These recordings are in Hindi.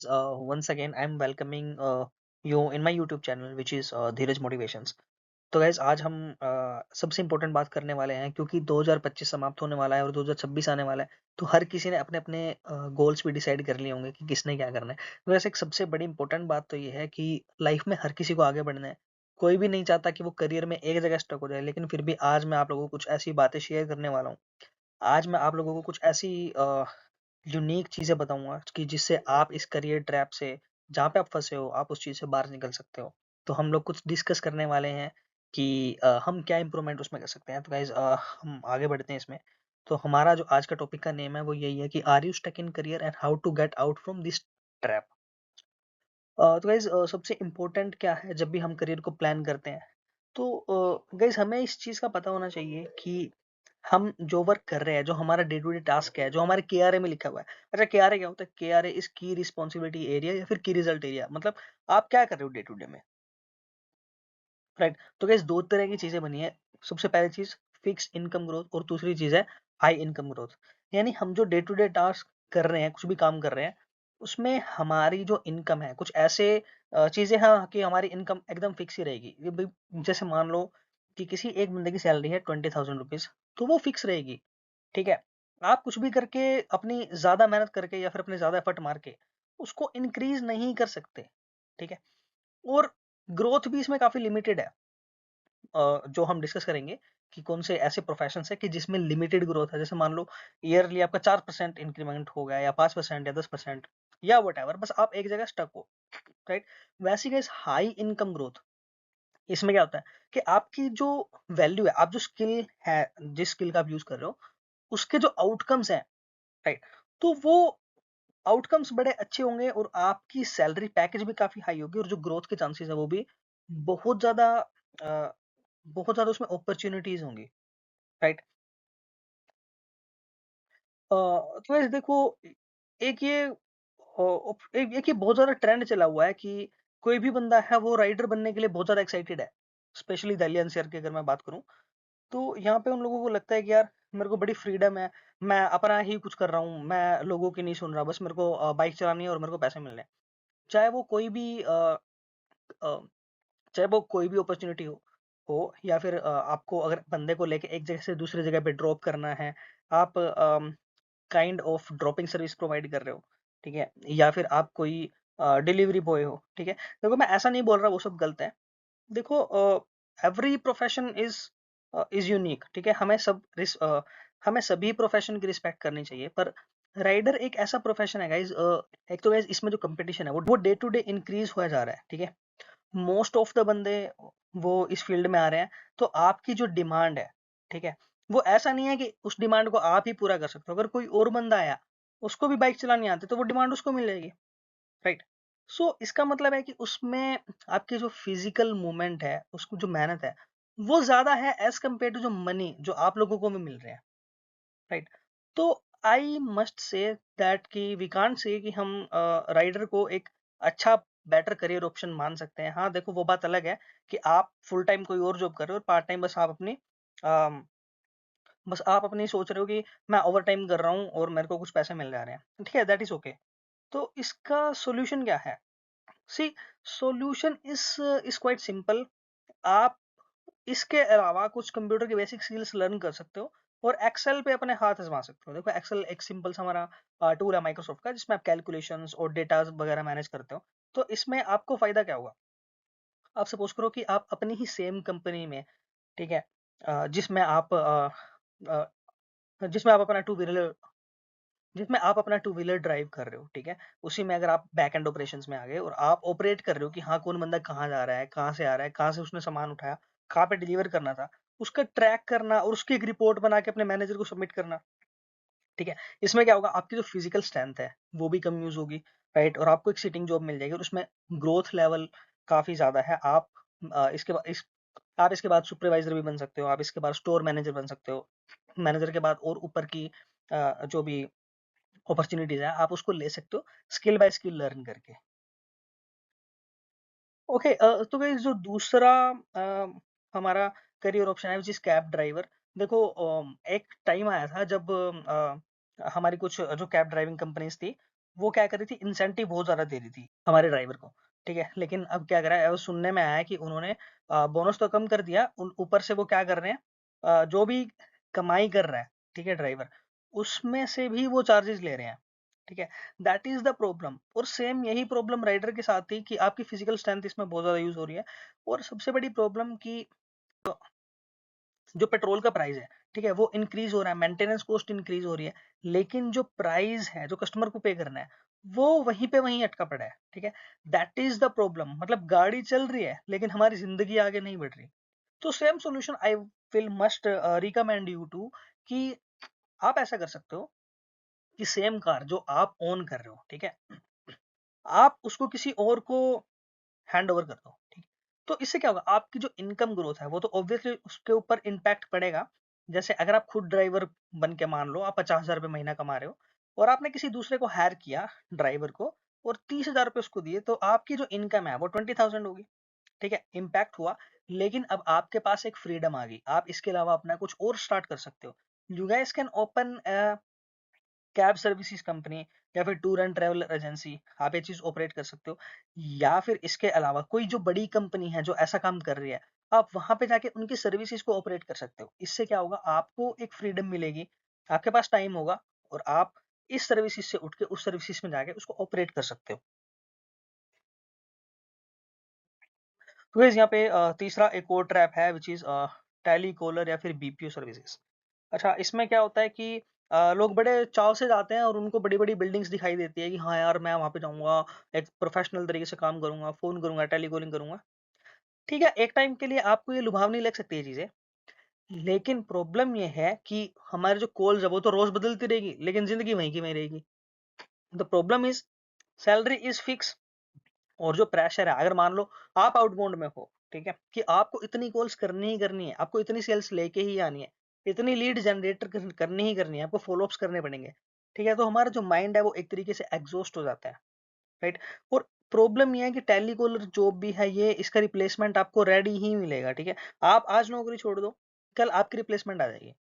Once again, I'm welcoming you in my YouTube channel, which is Dheeraj motivations. तो गाइज आज हम सबसे इम्पोर्टेंट बात करने वाले हैं, क्योंकि 2025 समाप्त होने वाला है और 2026 आने वाला है। तो हर किसी ने अपने अपने गोल्स भी डिसाइड कर लिए होंगे कि किसने क्या करना है। तो वैसे एक सबसे बड़ी इंपॉर्टेंट बात तो ये है कि लाइफ में हर किसी को आगे बढ़ना है। कोई भी नहीं चाहता कि वो करियर में एक जगह स्टक हो जाए, लेकिन फिर भी आज मैं आप लोगों को कुछ ऐसी बातें शेयर करने वाला हूँ। आज मैं आप लोगों को कुछ ऐसी यूनिक चीज़ें बताऊँगा कि जिससे आप इस करियर ट्रैप से, जहाँ पे आप फँसे हो, आप उस चीज़ से बाहर निकल सकते हो। तो हम लोग कुछ डिस्कस करने वाले हैं कि हम क्या इम्प्रूवमेंट उसमें कर सकते हैं। तो गाइज़ हम आगे बढ़ते हैं इसमें। तो हमारा जो आज का टॉपिक का नेम है वो यही है कि are you stuck in career and how to get out from this trap. तो गाइज़ सबसे इम्पोर्टेंट क्या है जब भी हम करियर को प्लान करते हैं, तो गाइज़ हमें इस चीज़ का पता होना चाहिए कि हम जो वर्क कर रहे हैं, जो हमारा डे टू डे टास्क है, जो हमारे केआरए में लिखा हुआ है। अच्छा, केआरए क्या होता है? केआरए इज़ की रिस्पांसिबिलिटी एरिया या फिर की रिजल्ट एरिया। मतलब आप क्या कर रहे हो डे टू डे में, राइट? तो गाइस 2 तरह की चीज़ें बनी है। सबसे पहली चीज़ फिक्स इनकम ग्रोथ और दूसरी चीज़ है हाई इनकम ग्रोथ। यानी हम जो डे टू डे टास्क कर रहे हैं, कुछ भी काम कर रहे हैं, उसमें हमारी जो इनकम है, कुछ ऐसे चीज़ें हैं कि हमारी इनकम एकदम फिक्स ही रहेगी। ये भई जैसे मान लो कि किसी एक बंदे की सैलरी है ₹20,000, तो वो फिक्स रहेगी। ठीक है? आप कुछ भी करके, अपनी ज़्यादा मेहनत करके या फिर अपने ज़्यादा एफर्ट मार के उसको इंक्रीज़ नहीं कर सकते। ठीक है? और ग्रोथ भी इसमें काफ़ी लिमिटेड है। जो हम डिस्कस करेंगे कि कौन से ऐसे प्रोफ़ेशन्स हैं कि जिसमें लिमिटेड ग्रोथ है। जैसे मान लो ईयरली आपका 4% इंक्रीमेंट हो गया या 5% या 10% या व्हाटएवर, बस आप एक जगह स्टक हो, राइट? वैसे ही गाइस हाई इनकम ग्रोथ, इसमें क्या होता है कि आपकी जो वैल्यू है, आप जो स्किल है, जिस स्किल का आप यूज़ कर रहे हो, उसके जो आउटकम्स हैं, राइट? तो वो आउटकम्स बड़े अच्छे होंगे और आपकी सैलरी पैकेज भी काफ़ी हाई होगी और जो ग्रोथ के चांसेस है वो भी बहुत ज़्यादा अ, बहुत ज़्यादा उसमें अपॉर्च्युनिटीज़ होंगी, राइट? तो वैसे देखो, एक ये एक ये बहुत ज़्यादा ट्रेंड चला हुआ है कि कोई भी बंदा है वो राइडर बनने के लिए बहुत ज़्यादा एक्साइटेड है। स्पेशली दिल्ली एनसीआर की अगर मैं बात करूँ, तो यहाँ पे उन लोगों को लगता है कि यार मेरे को बड़ी फ्रीडम है, मैं अपना ही कुछ कर रहा हूँ, मैं लोगों की नहीं सुन रहा, बस मेरे को बाइक चलानी है और मेरे को पैसे मिल रहे हैं। चाहे वो कोई भी अ, चाहे वो कोई भी अपॉर्च्युनिटी हो या फिर आपको अगर बंदे को लेके एक जगह से दूसरी जगह पे ड्रॉप करना है, आप kind of dropping service provide कर रहे हो, ठीक है? या फिर आप कोई डिलीवरी बॉय हो, ठीक है? देखो, मैं ऐसा नहीं बोल रहा वो सब गलत है। देखो, एवरी प्रोफेशन इज़ यूनिक, ठीक है? हमें सभी प्रोफेशन की रिस्पेक्ट करनी चाहिए, पर राइडर एक ऐसा प्रोफेशन है गाइज़, एक तो गाइज़ इसमें जो कॉम्पिटिशन है वो डे टू डे इंक्रीज़ होया जा रहा है, ठीक है? मोस्ट ऑफ द बंदे वो इस फील्ड में आ रहे हैं, तो आपकी जो डिमांड है, ठीक है? वो ऐसा नहीं है कि उस डिमांड को आप ही पूरा कर सकते हो। अगर कोई और बंदा आया, उसको भी बाइक चलानी आती है, तो वो डिमांड उसको मिल जाएगी, राइट? सो इसका मतलब है कि उसमें आपकी जो फिज़िकल मूवमेंट है, उसको जो मेहनत है, वो ज़्यादा है एज़ कम्पेयर टू जो मनी जो आप लोगों को भी मिल रहे हैं, राइट? तो आई मस्ट से दैट कि वी कांट से कि हम राइडर को एक अच्छा बेटर करियर ऑप्शन मान सकते हैं। हाँ, देखो वो बात अलग है कि आप फुल टाइम कोई और जॉब कर रहे हो और पार्ट टाइम अम, बस आप अपनी सोच रहे हो कि मैं ओवरटाइम कर रहा हूँ और मेरे को कुछ पैसे मिल जा रहे हैं। ठीक है, दैट इज़ ओके। तो इसका सॉल्यूशन क्या है? सी, सॉल्यूशन इज़ क्वाइट सिंपल। आप इसके अलावा कुछ कंप्यूटर की बेसिक स्किल्स लर्न कर सकते हो और एक्सेल पे अपने हाथ आजमा सकते हो। देखो, एक्सेल एक सिंपल सा हमारा टूल है माइक्रोसॉफ्ट का, जिसमें आप कैलकुलेशंस और डेटाज वगैरह मैनेज करते हो। तो इसमें आपको फ़ायदा क्या होगा? आप सपोज़ करो कि आप अपनी ही सेम कंपनी में, ठीक है? जिसमें आप अपना टू व्हीलर ड्राइव कर रहे हो, ठीक है? उसी में अगर आप बैक एंड ऑपरेशंस में आ गए और आप ऑपरेट कर रहे हो कि हाँ, कौन बंदा कहाँ जा रहा है, कहाँ से आ रहा है, कहाँ से उसने सामान उठाया, कहाँ पे डिलीवर करना था, उसका ट्रैक करना और उसकी एक रिपोर्ट बना के अपने मैनेजर को सबमिट करना, ठीक है? इसमें क्या होगा, आपकी जो फिजिकल स्ट्रेंथ है, वो भी कम यूज़ होगी, राइट? और आपको एक सिटिंग जॉब मिल जाएगी और उसमें ग्रोथ लेवल काफ़ी ज़्यादा है। आप इसके बाद सुपरवाइज़र भी बन सकते हो, आप इसके बाद स्टोर मैनेजर बन सकते हो। मैनेजर के बाद और ऊपर की जो भी अपॉर्च्युनिटीज़ हैं, आप उसको ले सकते हो स्किल बाय स्किल लर्न करके। ओके, तो गाइस जो दूसरा हमारा करियर ऑप्शन है, व्हिच इज़ कैब ड्राइवर। देखो, एक टाइम आया था जब हमारी कुछ जो कैब ड्राइविंग कंपनीज़ थी, वो क्या कर रही थी, इंसेंटिव बहुत ज़्यादा दे रही थी हमारे ड्राइवर को, ठीक है। लेकिन अब क्या करा है, वो सुनने में आया है कि उन्होंने बोनस तो कम कर दिया, ऊपर से वो क्या कर रहे हैं, जो भी कमाई कर रहा है, ठीक है, ड्राइवर, उसमें से भी वो चार्जेस ले रहे हैं, ठीक है। That is the problem. और सेम यही प्रॉब्लम राइडर के साथ थी कि आपकी फिजिकल स्ट्रेंथ इसमें बहुत ज़्यादा यूज हो रही है। और सबसे बड़ी प्रॉब्लम की जो पेट्रोल का प्राइस है, ठीक है, वो इंक्रीज हो रहा है, मेंटेनेंस कॉस्ट इंक्रीज हो रही है, लेकिन जो प्राइस है जो कस्टमर को पे करना है वो वहीं पे वहीं अटका पड़ा है, ठीक है। That is the problem. मतलब गाड़ी चल रही है लेकिन हमारी जिंदगी आगे नहीं बढ़ रही। तो same solution I will must recommend you to कि आप ऐसा कर सकते हो कि सेम कार जो आप ओन कर रहे हो, ठीक है, आप उसको किसी और को हैंड ओवर कर दो, ठीक है। तो इससे क्या होगा, आपकी जो इनकम ग्रोथ है वो तो ऑब्वियसली उसके ऊपर इम्पैक्ट पड़ेगा। जैसे अगर आप खुद ड्राइवर बन के मान लो आप 50,000 रुपये महीना कमा रहे हो और आपने किसी दूसरे को हायर किया ड्राइवर को और 30,000 रुपये उसको दिए, तो आपकी जो इनकम है वो 20,000 होगी, ठीक है, इम्पैक्ट हुआ। लेकिन अब आपके पास एक फ्रीडम आ गई, आप इसके अलावा अपना कुछ और स्टार्ट कर सकते हो। You guys can open cab services company या फिर टूर एंड ट्रैवल एजेंसी, आप ये चीज ऑपरेट कर सकते हो। या फिर इसके अलावा कोई जो बड़ी कंपनी है जो ऐसा काम कर रही है, आप वहां पे जाके उनकी सर्विसेज को ऑपरेट कर सकते हो। इससे क्या होगा, आपको एक फ्रीडम मिलेगी, आपके पास टाइम होगा और आप इस सर्विसेज से उठ के उस सर्विसेज में जाके उसको ऑपरेट कर सकते हो। तो guys, यहाँ पे तीसरा एक और ट्रैप है विच इज टेली कॉलर या फिर बीपीओ सर्विसेज। अच्छा, इसमें क्या होता है कि लोग बड़े चाव से जाते हैं और उनको बड़ी बड़ी बिल्डिंग्स दिखाई देती है कि हाँ यार मैं वहां पे जाऊंगा, एक प्रोफेशनल तरीके से काम करूंगा, फोन करूंगा, टेली कॉलिंग करूंगा। ठीक है, एक टाइम के लिए आपको ये लुभावनी लग सकती है चीजें, लेकिन प्रॉब्लम ये है कि हमारे जो कॉल्स है वो तो रोज बदलती रहेगी लेकिन जिंदगी वहीं की वहीं रहेगी। The problem is salary is fix और जो प्रेशर है, अगर मान लो आप आउटबाउंड में हो, ठीक है, कि आपको इतनी कॉल्स करनी ही करनी है, आपको इतनी सेल्स लेके ही आनी है, इतनी लीड जनरेटर करनी ही करनी है, आपको फॉलोअप्स करने पड़ेंगे, ठीक है, तो हमारा जो माइंड है वो एक तरीके से एग्जॉस्ट हो जाता है, राइट। और प्रॉब्लम ये है कि टेलीकॉलर जॉब भी है ये, इसका रिप्लेसमेंट आपको रेडी ही मिलेगा, ठीक है। आप आज नौकरी छोड़ दो, कल आपकी रिप्लेसमेंट आ जाएगी,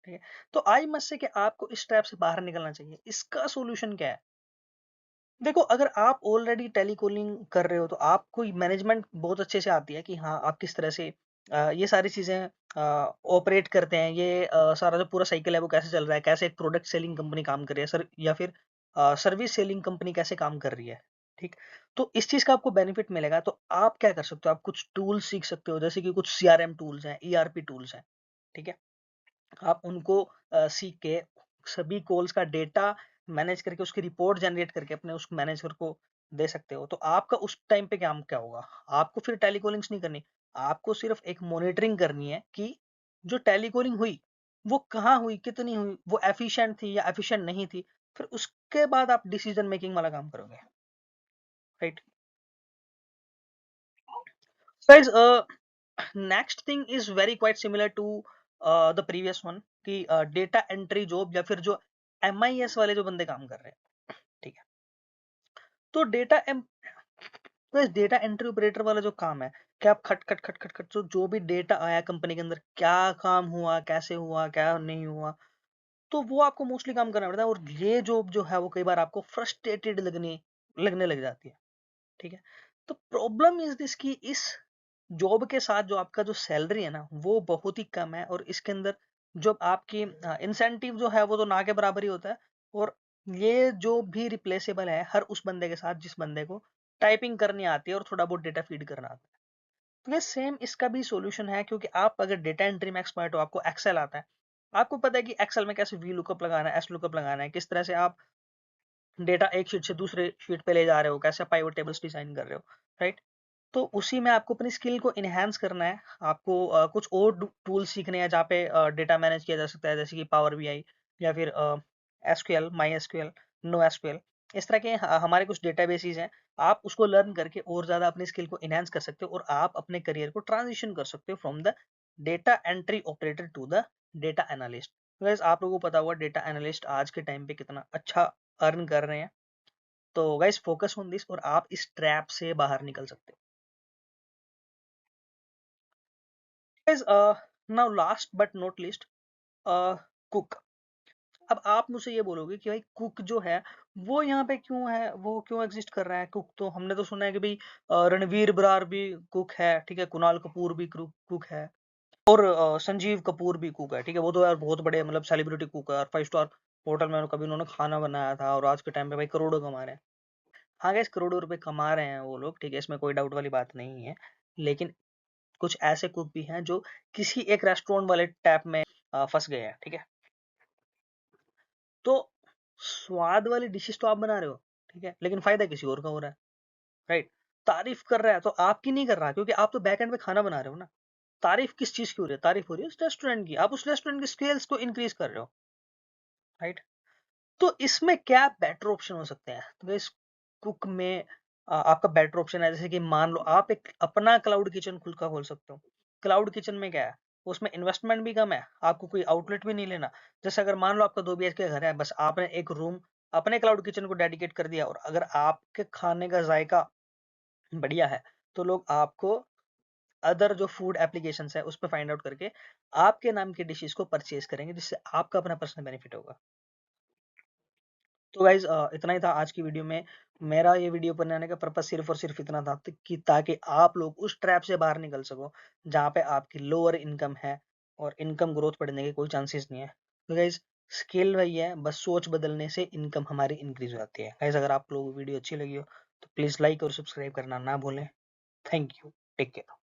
ठीक है। तो आई मस्ट से कि आपको इस ट्रैप से बाहर निकलना चाहिए। इसका सोल्यूशन क्या है? देखो, अगर आप ऑलरेडी टेलीकॉलिंग कर रहे हो तो आपको मैनेजमेंट बहुत अच्छे से आती है कि हाँ आप किस तरह से ये सारी चीजें ऑपरेट करते हैं, ये सारा जो पूरा साइकिल है वो कैसे चल रहा है, कैसे एक प्रोडक्ट सेलिंग कंपनी काम कर रही है सर, या फिर सर्विस सेलिंग कंपनी कैसे काम कर रही है, ठीक। तो इस चीज का आपको बेनिफिट मिलेगा। तो आप क्या कर सकते हो, आप कुछ टूल्स सीख सकते हो, जैसे कि कुछ सीआरएम टूल्स हैं, ईआरपी टूल्स हैं, ठीक है। आप उनको सीख के सभी कॉल्स का डेटा मैनेज करके उसकी रिपोर्ट जनरेट करके अपने उस मैनेजर को दे सकते हो। तो आपका उस टाइम पे काम क्या होगा, आपको फिर टेलीकॉलिंग्स नहीं करनी, आपको सिर्फ एक मॉनिटरिंग करनी है कि जो टेलीकॉलिंग हुई वो कहाँ हुई, कितनी हुई, वो एफिशिएंट थी या एफिशिएंट नहीं थी। फिर उसके बाद आप डिसीजन मेकिंग वाला काम करोगे, right. Guys, next thing is very quite similar to the previous one कि डेटा एंट्री जॉब या फिर जो एमआईएस वाले जो बंदे काम कर रहे हैं, ठीक है। तो डेटा एंट्री ऑपरेटर वाला जो काम है कि आप खट खट खट खट खट जो भी डेटा आया कंपनी के अंदर, क्या काम हुआ, कैसे हुआ, क्या नहीं हुआ, तो वो आपको मोस्टली काम करना पड़ता है। और ये जॉब जो है वो कई बार आपको फ्रस्ट्रेटेड लगने लगने लग जाती है, ठीक है। तो प्रॉब्लम इज दिस कि इस जॉब के साथ जो आपका जो सैलरी है ना वो बहुत ही कम है, और इसके अंदर जो आपकी इंसेंटिव जो है वो तो ना के बराबर ही होता है। और ये जो भी रिप्लेसेबल है हर उस बंदे के साथ जिस बंदे को टाइपिंग करनी आती है और थोड़ा बहुत डेटा फीड करना आता है। तो ये सेम इसका भी सॉल्यूशन है, क्योंकि आप अगर डेटा एंट्री में एक्सपर्ट हो, आपको एक्सेल आता है, आपको पता है कि एक्सेल में कैसे वी लुकअप लगाना है, एस लुकअप लगाना है, किस तरह से आप डेटा एक शीट से दूसरे शीट पे ले जा रहे हो, कैसे पाइवट टेबल्स डिजाइन कर रहे हो, राइट। तो उसी में आपको अपनी स्किल को इनहेंस करना है। आपको कुछ और टूल सीखने हैं जहाँ पे डेटा मैनेज किया जा सकता है, जैसे कि पावर बीआई या फिर SQL, my SQL, no SQL. इस तरह के हमारे कुछ डेटाबेसेस हैं, आप उसको लर्न करके और ज्यादा अपनी स्किल को इनहेंस कर सकते हो और आप अपने करियर को ट्रांजिशन कर सकते हो from the data entry operator to the data analyst. Guys, आप लोगों को पता होगा डेटा एनालिस्ट आज के टाइम पे कितना अच्छा अर्न कर रहे हैं। तो गाइस, फोकस ऑन दिस और आप इस ट्रैप से बाहर निकल सकते हो। Guys, now last but not least, cook. अब आप मुझसे ये बोलोगे कि भाई कुक जो है वो यहाँ पे क्यों है, वो क्यों एग्जिस्ट कर रहा है कुक? तो हमने तो सुना है कि भाई रणवीर बरार भी कुक है, ठीक है, कुणाल कपूर भी कुक है, और संजीव कपूर भी कुक है, ठीक है। वो तो यार बहुत बड़े मतलब सेलिब्रिटी कुक है, और 5 स्टार होटल में कभी उन्होंने खाना बनाया था, और आज के टाइम पे भाई करोड़ों कमा रहे हैं। हाँ गैस, करोड़ों रुपए कमा रहे हैं वो लोग, ठीक है, इसमें कोई डाउट वाली बात नहीं है। लेकिन कुछ ऐसे कुक भी हैं जो किसी एक रेस्टोरेंट वाले टैप में फंस गए हैं, ठीक है। तो स्वाद वाली डिशेस तो आप बना रहे हो, ठीक है, लेकिन फायदा किसी और का हो रहा है, राइट। तारीफ कर रहा है तो आपकी नहीं कर रहा, क्योंकि आप तो बैक एंड पे खाना बना रहे हो ना। तारीफ किस चीज की हो रही है? तारीफ हो रही है उस रेस्टोरेंट की, आप उस रेस्टोरेंट की स्केल्स को इंक्रीज कर रहे हो, राइट। तो इसमें क्या बेटर ऑप्शन हो सकते हैं? तो इस कुक में आपका बेटर ऑप्शन है, जैसे कि मान लो आप एक अपना क्लाउड किचन खुद का खोल सकते हो। क्लाउड किचन में क्या है, उसमें इन्वेस्टमेंट भी कम है, आपको कोई आउटलेट भी नहीं लेना। जैसे अगर मान लो आपका 2 BHK घर है, बस आपने एक रूम अपने क्लाउड किचन को डेडिकेट कर दिया, और अगर आपके खाने का जायका बढ़िया है, तो लोग आपको अदर जो फूड एप्लीकेशंस है उस पर फाइंड आउट करके आपके नाम की डिशेस को परचेज करेंगे, जिससे आपका अपना पर्सनल बेनिफिट होगा। तो गाइज इतना ही था आज की वीडियो में। मेरा ये वीडियो बनाने का पर्पज सिर्फ और सिर्फ इतना था कि ताकि आप लोग उस ट्रैप से बाहर निकल सको जहाँ पे आपकी लोअर इनकम है और इनकम ग्रोथ बढ़ने के कोई चांसेस नहीं है। तो गाइज स्किल वही है, बस सोच बदलने से इनकम हमारी इंक्रीज हो जाती है। गाइज अगर आप लोगों को वीडियो अच्छी लगी हो तो प्लीज लाइक और सब्सक्राइब करना ना भूलें। Thank you, take care.